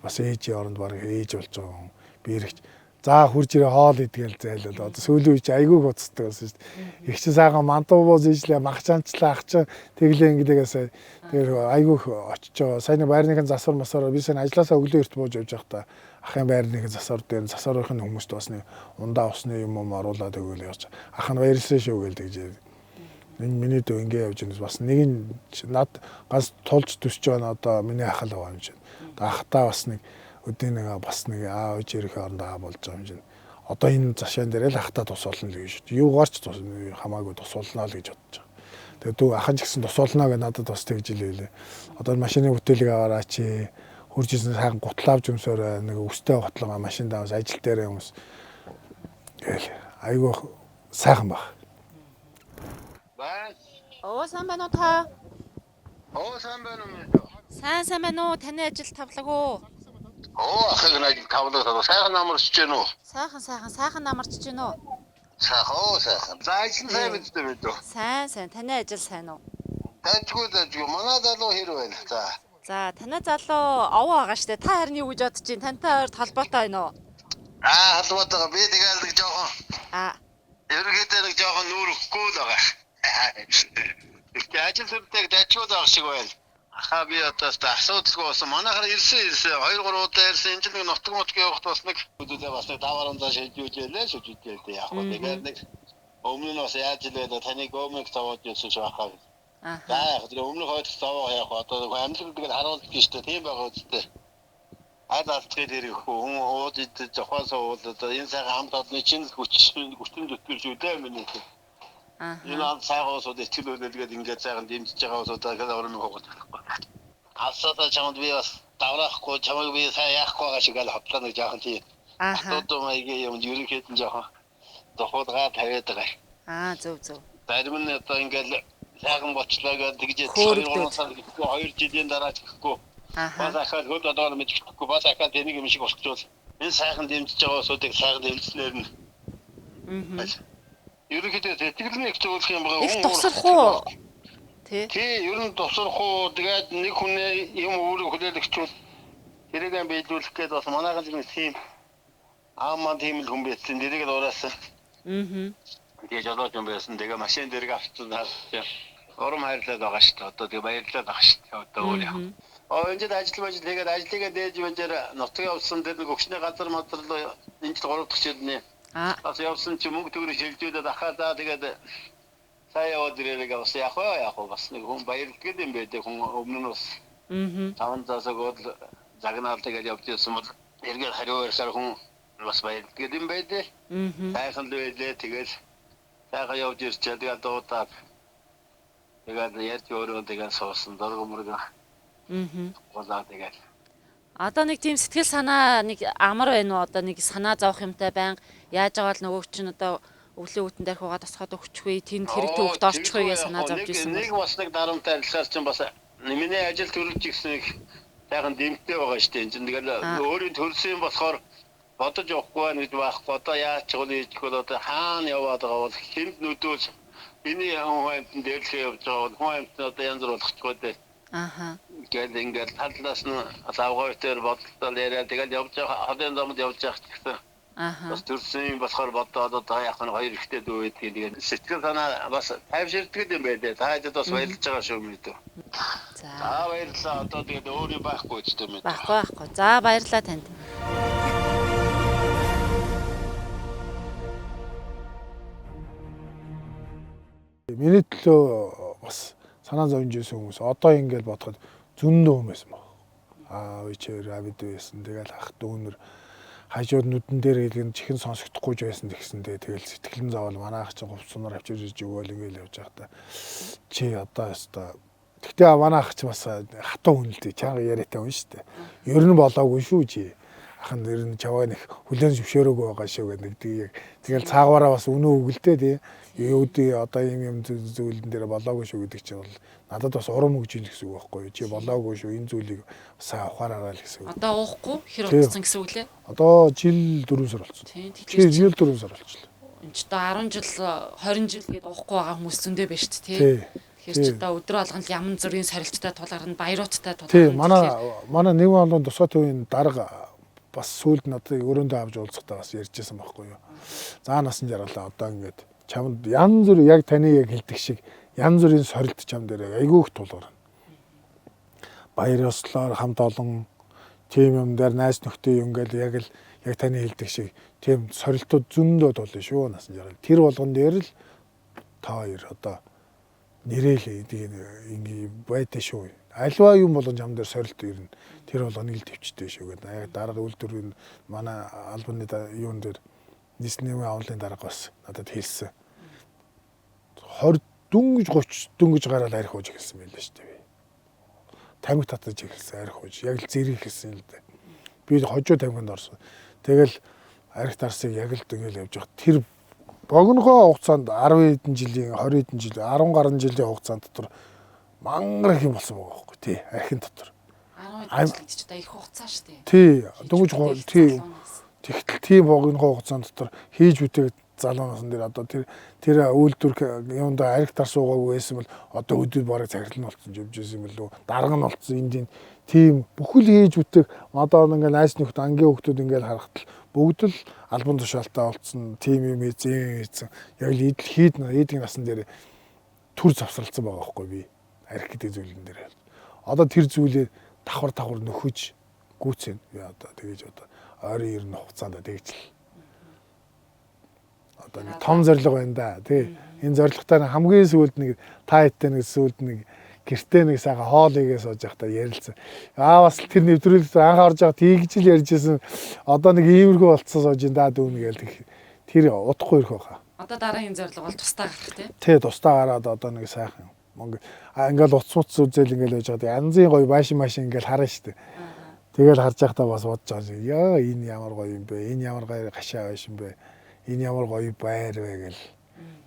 Speaker 4: Бас ээжийн оронд баг ээж болж байгаа хүн биерэгч. За хурж ирээ хоол идгээл зайлал. Одоо сүүлийн үе чи айгүй гоцдог байсан шүү дээ. Их чи сайхан мантуу бууз ижлээ махчаанчлаа ах чи тэглээ инглээгээсээ тэр айгүй очичоо. Сайн байрныхын засвар масаар би сайн ажилласаа өглөө эрт бууж явж байхдаа ахын байрныхын засвар дээр засварынхын хүмүүст бас нэг ундаа усны юм оруулаад өгөөл явж. Ах нь баярлалаа шүү гээл тэгж. Энэ миний дөө ингээ явж байнас бас нэг нь над ганц тулж төсч байгаа одоо миний ах л байгаа юм чинь. Ахтаа бас нэг өдний нэг бас нэг аав ээж ирэх оронд аа болж байгаа юм чинь. Одоо энэ зашаан дээр л ахтаа тус болно л гэж шүү. Юугаарч хамаагүй тус болно л гэж бодож байгаа. Тэгээ дүү ахын ч гэсэн тус болно гэж надад бас тэгж илээ. Одоо машины бүтээлийг аваараа чи хурж исэн сайхан гутлаавж өмсөөрэй нэг өстэй готлоо машин давс ажил дээр юмс. Гээл айгүй сайхан баг.
Speaker 1: Сайн байна уу та?
Speaker 5: Сайн байна уу?
Speaker 1: Сайн байна уу? Таны ажил тавлаггүй.
Speaker 5: Ахын ажил тавлагаа. Сайхан амарч гэнэ үү?
Speaker 1: Сайхан амарч гэнэ үү?
Speaker 5: Сайхан. За ажил сайн мэддэг юм дөө.
Speaker 1: Сайн. Таны ажил сайн уу?
Speaker 5: Тажгүй. Манай залуу хэр байна?
Speaker 1: За, танай залуу овоо байгаа штэ. Та харин юу гэж бодож чинь? Тантай ойр холбоотой байна уу?
Speaker 5: Холбоотойгоо би тэгэл нэг жоохон. Ерөнхийдөө нэг жоохон нүрэхгүй л байгаа. Их ажил зүртэй дажгүй байгаа шиг байна. Ахаа би одоо асуудалгүй болсон. Манайхаар ирсэн 2-3 удаа ирсэн. Энэ нэг нутг явахд бас нэг үдээ бас нэг даваарамдаа шийдвэжлээ шүжидээ яг хөө тэгээд нэг өмнө нь бас яаж илээ таныг өмнөх таваад явсан шүү ахаа. За яг тэр өмнөх хойд таваа яг одоо амьдлаг тэгэл харуулдаг шүү дээ. Тийм байгаа үстэй. Алaalцгийг хэрэг хүн уудад зохион суулаад энэ сайхан хамт олонны чинь хүчин зүтгэр шүү дээ миний. Энэ сайгаусууд ихтгэлүүлээд ингээд сайхан дэмжиж байгаа усудаа гэдэг орны хогт. Асаата чамд би бас давраахгүй чамайг би сайн яахгүй байгаа шиг л хотлоо нэг жоохон тийм. Одоо маягийн юм ерөнхийдөө жоохон дохолгаа тавиад байгаа.
Speaker 1: Зөв.
Speaker 5: Зарим нь одоо ингээд сайхан болчлоо гэдэг тэгж 2 жилийн дараа ч гэхгүй. Бас ахаад хөл одоо мэдчихгүй бас ахаад тэнийг юм шиг болчихвол энэ сайхан дэмжиж байгаа усуудыг сайхан дэмжснээр нь. Ерөнхийдөө сэтгэлний их зөвлөх юм байгаа.
Speaker 1: Их тусрах уу?
Speaker 5: Тий, ер нь тусрах уу? Тэгээд нэг хүний юм өөрөө хүлээлгчүүл хэрэгэн биелүүлэх гээд бас манайхан л тийм ааман тийм л хүн байсан. Дэрийг л ураасан. Тэгээд жолооч юм байсан. Тэгээ машин дэрэг авчихсан. Урам хайрлаад байгаа шүү дээ. Одоо тэгээ баярлаад байгаа шүү дээ. Одоо өөрөө. Энд ажил тэгээд ажлыгаа дээж бажаар нутаг явсан дээр нэг өгчний газар материал энэ жил 3 дахь жилний. Бас явсан чи мөнгө төгрөг шилжүүлээд ахаа тэгээд сая яваад ирэх бас яг бас нэг хүн баярлдаг юм байдаг хүн өмнө нь бас. Таван засаг загнаал тэгээд явж ирсэн бол эргээд хариу ярьсаар хүн бас баярлдаг юм байдаг. Сайхан л байлээ тэгээд сайхан явж ирчээ тэгээд дуудаад тэгээд яаж өөрөө тэгээд суусан дөргөмөргө. Болоо тэгээд
Speaker 1: Одоо нэг тийм сэтгэл санаа нэг амар байна уу? Одоо нэг санаа зовох юмтай байн яаж байгаа л нөгөө чинь одоо өглөө үтэн дээр хуугаад тасгаад өгчихгүй тэнд хэрэгтэй хөвгт орчихгүй гэж санаа зовж ирсэн.
Speaker 5: Нэг бас нэг дарамтай ажиллахаар чинь бас миний ажил төрүүлж ирсэн нэг сайхан дэмтэй байгаа шүү дээ. Тэгэл өөрийн төрсөн болохоор бодож явахгүй гэж байхгүй. Одоо яаж ч үгүй ийжгүй одоо хаана яваад байгаа бол хэнд нүдүүл миний хамт дээрлээ явж байгаа хүн хамт одоо янз бүр болохгүй дээ. Гэтэл ингээд талаас нь лавгаар дээр бодлоо яриад тэгэл явж байгаа хадын замд явж байгаа гэсэн. Бас төрсөн болохоор бодоод одоо яг нь хоёр ихтэй дүү гэдэг. Тэгээд сэтгэл санаа бас тайвширдаг юм байна. Таадад бас баярлж байгаа шүү мэдээ. За баярлалаа. Одоо тэгээд өөрөө байхгүй ч юм уу.
Speaker 1: Байхгүй. За баярлалаа танд.
Speaker 4: Миний төлөө бас санаа зовж ирсэн хүмүүс одоо ингээд бодоход зөндөө хүмүүс байна. Ичээр авид байсан. Тэгэл ах дүүнэр хажууд нүдэн дээр хэлгэн чихэн сонсогдохгүй байсан тэгсэндээ тэгэл сэтгэлэн зовол манай ах чинь хувцснаар авчирж өгөөл ингээл явж байхдаа чи одоо яста. Гэхдээ манай ах ч бас хатуу хүн л дээ. Чанга яриатай хүн шүү дээ. Ер нь болоогүй шүү чи. Ахын ер нь чаваа нэг хүлэн зөвшөөрөөгүй байгаа шүү гэдэг. Тэгэл цаагаараа бас өнөө үгэлдээ тий. Юуди одоо юм зүйлэн дээр болоогүй шүү гэдэг чинь бол надад бас урам өгж ийн гэсэн үг байхгүй юу? Чи болоогүй шүү энэ зүйлийг сайн ухаараарай л гэсэн үг.
Speaker 1: Одоо уухгүй хэр удсан гэсэн үг лээ.
Speaker 4: Одоо жил 4 сар болсон.
Speaker 1: Тийм
Speaker 4: жил 4 сар болчихлоо.
Speaker 1: Энд ч одоо 10 жил 20 жил гээд уухгүй байгаа хүмүүс зөндөө байна шүү дээ
Speaker 4: тий.
Speaker 1: Тэгэхээр ч одоо өдөр болгон л яман зүрийн сорилттай тулгарна, баярууттай тулгарна.
Speaker 4: Тий, манай нэгэн олон тусгай төвийн дарга бас сүүлд надад өрөөндөө авч уулзахдаа бас ярьжсэн байхгүй юу. За насан жаргалаа одоо ингээд чамд янз бүр яг таны яг хэлдэг шиг янз бүрийн сорилт чам дээр айгүй их тулгарна. Баяр ёслоор хамт олон тийм юм дээр найз нөхдөй ингээд яг таны хэлдэг шиг тийм сорилтууд зөндөө тулна шүү насан жаргал. Тэр болгон дээр л та хоёр одоо нэрэл ингэ байдаа шүү. Альва юм болон чам дээр сорилт ирнэ. Тэр болгоныг л төвчтэй шүү гэдэг. Яг дарга үйлдвэрийн манай албаны юун дээр нийслэлийн авлын дарга бас надад хэлсэн. 20 дүнгиж 30 дүнгиж гараад арх ууж эхэлсэн байлаа шүү дээ. Тамхи татаж эхэлсэн арх ууж. Яг л зэрэг эхэлсэн л дээ. Би хожуу тамхинд орсон. Тэгэл арх тарсыг яг л тэгэл явж байгаа. Тэр богинохоо хугацаанд 10 хэдэн жилийн 20 хэдэн жил 10 гаруй жилийн хугацаанд дотор мангар их юм болсон байгаа байхгүй тий архин дотор
Speaker 1: 10 жил гэж одоо их хугацаа шүү дээ.
Speaker 4: Тий дөнгөж тий тэгтэл тийм богинохоо хугацаанд дотор хийж бүтээг залуунаас дээр одоо тэр үйлдвэр юунда арх тар суугаагүй байсан бол одоо өдөр бараг цагтлан болсон явж байсан юм билүү дарга нь болсон энд тийм бүхэл хийж бүтээг одоо ингээ найс нөхд ангийн хүмүүс ингээл харахад бүгд л албан тушаалтаа олцсон тийм юм хийсэн яг л эдийн насан дээр төр завсралцсан байгаа байхгүй би арх гэдэг зүйлэн дээр одоо тэр зүйлээ давхар нөхөж гүйцэн би одоо тэгэж одоо ойрын ер нь хугацаанд тэгж л одоо нэг том зорилго байна да тий энэ зорилготой хамгийн сүүлд нэг та хэдтэй нэг сүүлд нэг гэртээ нэг сайхан хоол игээ сууж байхдаа ярилцсан. Бас тэр нэвтрүүлэгт анх орж байгаад тэгж л ярьжсэн. Одоо нэг иймэрхүү болцсон сууж ин даа дүүн гээл тэр удахгүй ирэх байхаа.
Speaker 1: Одоо дараагийн зорилго бол тусдаа гарах тий.
Speaker 4: Тий тусдаа гараад одоо нэг сайхан ингээл утас үзэл ингээл байж байгаа. Янзын гоё машин ингээл харна штэ. Тэгэл харж байхдаа бас бодож байгаа. Яа энэ ямар гоё юм бэ? Энэ ямар гоё гашаа байш юм бэ? Энэ ямар гоё байр вэ гэл.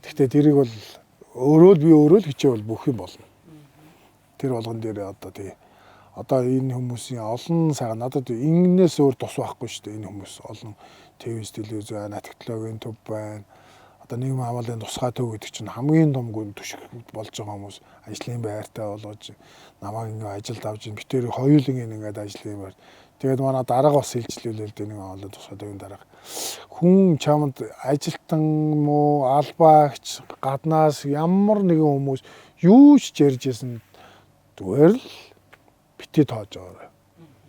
Speaker 4: Гэхдээ тэрийг бол өөрөө л хичээл бүх юм болно. Тэр болгон дээр одоо энэ хүмүүсийн олон сайхан надад ингэнээс өөр тус байхгүй шүү дээ энэ хүмүүс олон телевиз байна, нутагтлогийн төв байна. Одоо нийгмийн хамгааллын тусгай төв гэдэг чинь хамгийн том түшиг болж байгаа хүмүүс ажлын байртай болгож намайг ингээ ажилд авч ин битээр хоёулын ингээд ажлын байр. Тэгээд манай дарга бас хэлжлүүлэл дээ нийгмийн хамгааллын тусгай төвийн дарга. Хүн чамд ажилтан муу албаагч гаднаас ямар нэгэн хүмүүс юу ч ярьж исэн зүгээр л битээ тоож байгаа.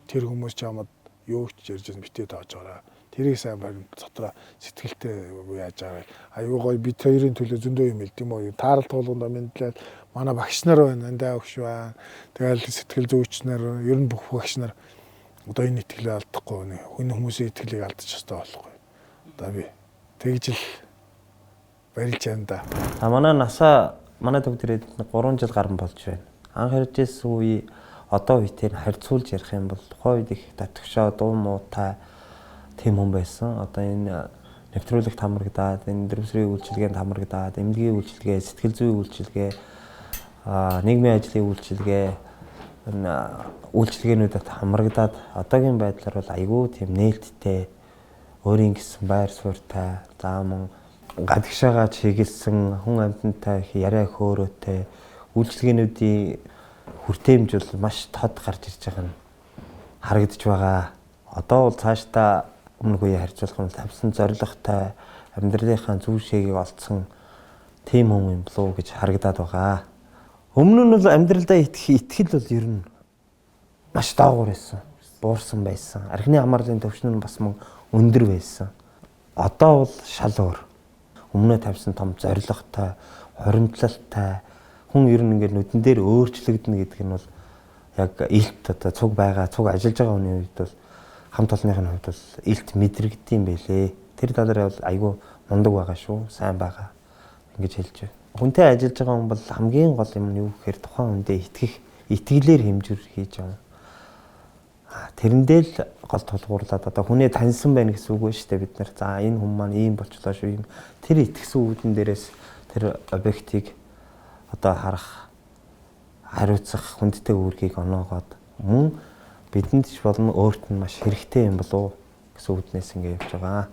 Speaker 4: Тэр хүмүүс чамд юу ч ярьж исэн битээ тоож байгаа. Тэрийг сайн барин дотроо сэтгэлтэй яаж байгаа. Аюу гой бид хоёрын төлөө зөндөө юм хэлдэг юм уу? Тааралт болгондоо мэдлэл манай багш нар байна, эндээ өгш байна. Тэгэл сэтгэл зүйч нар, ер нь бүх багш нар одоо энэ итгэлээ алдахгүй хүн хүмүүсийн итгэлийг алдчих ёстой болохгүй. Одоо би тэгж л барилж байна да.
Speaker 6: Манай насаа манай төв дээрээ 3 жил гарсан болж байна. Анх ирж ирсэн үе одоо үетэй харьцуулж ярих юм бол тухайн үед их татгшаа дуу муутай тийм хүн байсан. Одоо энэ нэвтрүүлэгт хамрагдаад, энэ дөрвсрийн үйлчилгээнд хамрагдаад, эмнэлгийн үйлчилгээ, сэтгэл зүйн үйлчилгээ, нийгмийн ажлын үйлчилгээ, үйлчилгээнүүдэд хамрагдаад одоогийн байдлаар бол айгүй тийм нээлттэй, өөрийн гэсэн байр суурьтай, зааман гадагшаагаа чиглэсэн хүн амьтантай их яриа хөөрөөтэй үйлчилгээнүүдийн хүртээмж бол маш тод гарч ирж байгаа нь харагдаж байгаа. Одоо бол цаашдаа өмнөх үеийг харьцуулах юм бол тавьсан зорилготой амьдралынхаа зөв шигийг олцсон тийм хүн юм болов уу гэж харагдаад байгаа. Өмнө нь бол амьдралдаа итгэл бол ер нь маш доогуур байсан, буурсан байсан. Архины хамаарлын төвшин нь бас мөн өндөр байсан. Одоо бол шал өөр. Өмнө тавьсан том зорилготой, хуримтлалтай хүн ер нь ингээд нүдэн дээр өөрчлөгдөнө гэдэг нь бол яг илт одоо цуг ажиллаж байгаа хүний үед бол хамт олонныхын хувьд бол илт мэдрэгдэв юм байлээ. Тэр талаар бол айгүй мундаг байгаа шүү. Сайн байгаа. Ингэж хэлж байна. Хүнтэй ажиллаж байгаа хүн бол хамгийн гол юм нь юу гэхээр тухайн хүндээ итгэлээр хэмжүүр хийж байгаа. Тэрэндээ л гол тулгуурлаад одоо хүнээ таньсан байна гэсэн үг шүү дээ бид нар. За энэ хүн маань ийм болчлоо шүү юм. Тэр итгэсэн үүдэн дээрээс тэр объектыг одоо харах, хариуцах, хүндтэй үүргийг оноогоод мөн бидэнд ч болон өөрт нь маш хэрэгтэй юм болов гэсэн үүднээс ингэ явж байгаа.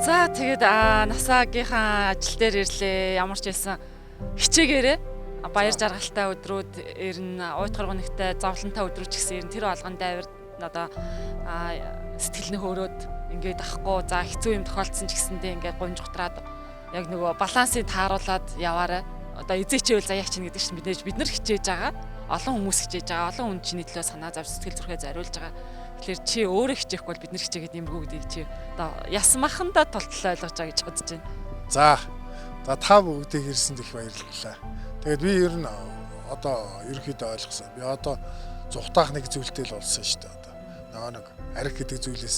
Speaker 1: За тэгээд насаагийнхаа ажил дээр ирлээ. Ямар ч хэлсэн хичээгээрээ баяр жаргалтай өдрүүд ирнэ, уйтгар гонигтай, зовлонтой өдрүүд ч гэсэн ирнэ. Тэр болгонд авир одоо сэтгэл нь хөөрөөд ингээд ахгүй. За хэцүү юм тохиолдсон ч гэсэндээ ингээд гонжготраад яг нөгөө балансыг тааруулаад яваарай. Одоо эзээчээвэл заяач чинь гэдэг чинь бид нар хичээж байгаа. Олон хүмүүс хичээж байгаа. Олон хүн чиний төлөө санаа зовж сэтгэл зүрхээ зориулж байгаа. Тэгэхээр чи өөрөө хичээхгүй бол бид нар хичээгээд юмгүй гэдгийг чи одоо ясмаханда тултал ойлгож байгаа гэж бодож байна.
Speaker 3: За та бүгдийг ирсэнд их баярлалаа. Тэгээд би ер нь одоо ерөнхийдөө ойлгосон. Би одоо зүхтаах нэг зүйлтэй л болсон шүү дээ. Одоо нэг арх гэдэг зүйлээс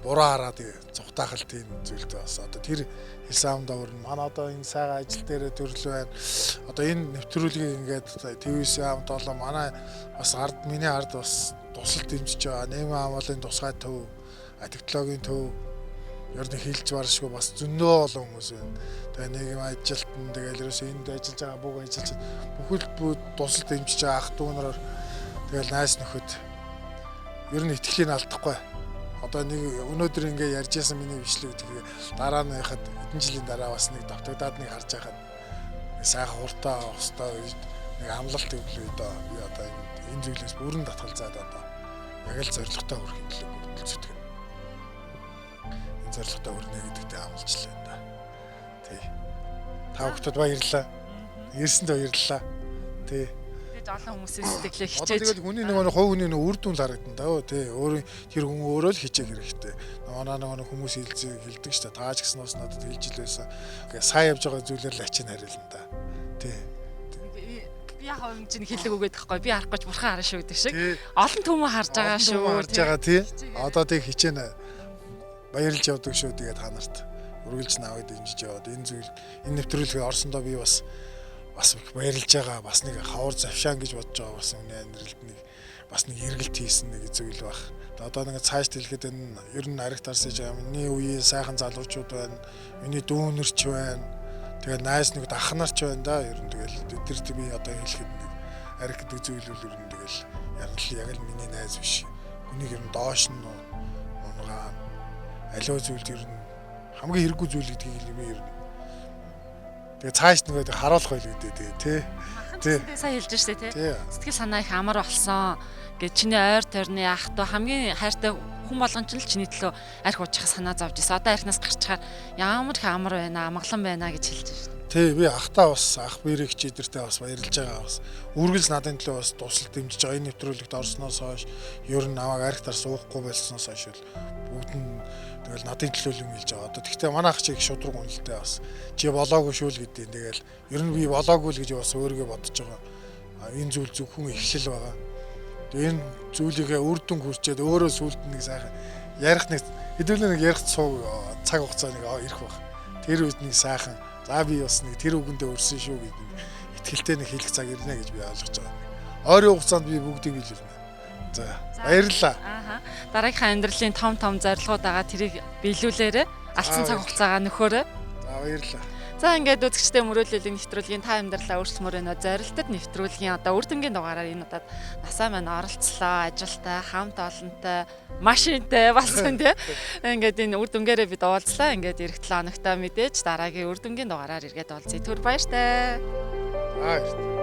Speaker 3: буруу хараад зүхтаах л тийм зүйлтэй болсон. Одоо тэр хэлсэн амдаа өрн манай одоо энэ сайхан ажил дээр төрөл байна. Одоо энэ нэвтрүүлгийг ингээд ТV-с амд болоо манай бас миний ард бас тусал дэмжиж байгаа. Нийгмийн амлалын тусгай төв, технологийн төв ер нь хэлж баршгүй бас зөндөө олон хүмүүс байна. Тэгээ нийгмийн ажилтан тэгэл ерөөсөө энд ажиллаж байгаа бүх ажилч бүхэл тусал дэмжиж байгаа ах дүү нараар тэгэл найс нөхөд ер нь итгэлийг алдахгүй. Одоо нэг өнөөдөр ингээ ярьж ясан миний бичлэг тэгээ дараа нь яхад хэдэн жилийн дараа бас нэг давтагдаад нэг харж байхад сайхан хуртаа өстой нэг амлалт өглөө одоо би одоо энэ зүйлээс бүрэн татгалзаад одоо яг л зоригтой хүрэх төлөө бүрдэлцдэг. Энэ зоригтой хүрнэ гэдэгтээ амлажлаа да. Тий. Та бүхэнд баярлалаа. Ирсэнд баярлалаа. Тий.
Speaker 1: Тэгээд олон хүмүүсийн сэтгэлээ
Speaker 3: Одоо
Speaker 1: хичээж.
Speaker 3: тэгэл хүний нэг хувь хүний үр дүн л харагдан даа. Тий. Өөр тэр хүн өөрөө л хичээх хэрэгтэй. Манай нэг хүмүүс хэлдэг шүү дээ. Тааж гисэн бас надад хэлж ил байсан. Сайн явж байгаа зүйлээр л ачаан харилна да. Тий.
Speaker 1: Би яг юм чинь хэлэг өгöd байхгүй. Би харах гэж бурхан харна шүү гэдэг шиг. Олон түмэн харж байгаа шүү.
Speaker 3: Харж байгаа тий. Одоо тэг хичээнэ баярлж явдаг шүү тэгээд та нарт үргэлж наваад дэмжиж яваад энэ зүйл энэ нэвтрүүлгээ орсондоо би бас их баярлж байгаа. Бас нэг хавар завшаан гэж бодож байгаа бас үнэ амьдралд нэг бас нэг эргэлт хийсэн нэг зүйл баг. Одоо нэг цааш дэлгэхэд энэ ер нь ариг тарсаж байгаа миний үеийн сайхан залуучууд байна. Миний дүүнерч байна. Тэгээд найс нэг ах нар ч байна да. Ер нь тэгэл тэр би одоо хэлэхэд нэг ариг гэдэг зүйл бол ер нь тэгэл яг л миний найз биш. Үнийг ер нь доош нь унгаа аливаа зүйл ер нь хамгийн хэрэггүй зүйл гэдгийг би ер нь тэгээ цааш нөгөө харуулах байл гэдэг тий.
Speaker 1: Тий. Сайн хэлж штэ тий. Сэтгэл санаа их амар болсон. Гэт чиний ойр тойрны ах トゥ хамгийн хайртай хүн болгон ч л чиний төлөө арх уучих санаа зовж ирсэн. Одоо архинаас гарчхаар ямар их амар байна, амгалан байна гэж хэлж штэ.
Speaker 3: Тий, би ахтаа бас ах биерэг чидэртэй бас баярлж байгаа бас. Үргэлж надын төлөө бас тусал дэмжиж байгаа. Энэ нэвтрүүлэгт орсноос хойш ер нь намайг арх тар суухгүй байлсноос хойш бүгд нь тэгэл надын төлөө юм хэлж байгаа. Одоо тэгтээ манай ах чиг шудраг үнэлтэй бас. Чи болоогүй шүү л гэдэг. Тэгэл ер нь би болоогүй л гэж бас өөрийгөө бодож байгаа. Энэ зүйл зөвхөн эхлэл байгаа. Тэгээ энэ зүйлийгээ үр дүн хүрчээд өөрөө сүлд нэг сайхан ярих нэг хэдүүлээ нэг ярих цаг хугацаа нэг ирэх баг. Тэр үед нэг сайхан за би бас нэг тэр үгэндээ өрсөн шүү гэдэг итгэлтэй нэг хэлэх цаг ирнэ гэж би ойлгож байгаа. Ойрын хугацаанд би бүгдийг биелүүлнэ. За баярлалаа.
Speaker 1: Дараагийнхаа амьдралын том зорилгууд байгаа тэрийг биелүүлээрэ. Алдсан цаг хугацаагаа нөхөөрэй.
Speaker 3: За баярлалаа.
Speaker 1: За ингээд үзэгчтэй мөрөөдлийн нэвтрүүлгийн та амьдралаа өөрчлөмөр өнөө зорилтод нэвтрүүлгийн одоо үр дүнгийн дугаараар энэ удаад насаа маань оролцлоо, ажилтай, хамт олонтой, машинтай болсон тий. Ингээд энэ үр дүнгээрээ бид уулзлаа. Ингээд эх 7 хоногтой мэдээж дараагийн үр дүнгийн дугаараар иргэд уулзъя. Түр баяртай.
Speaker 3: Баярлалаа.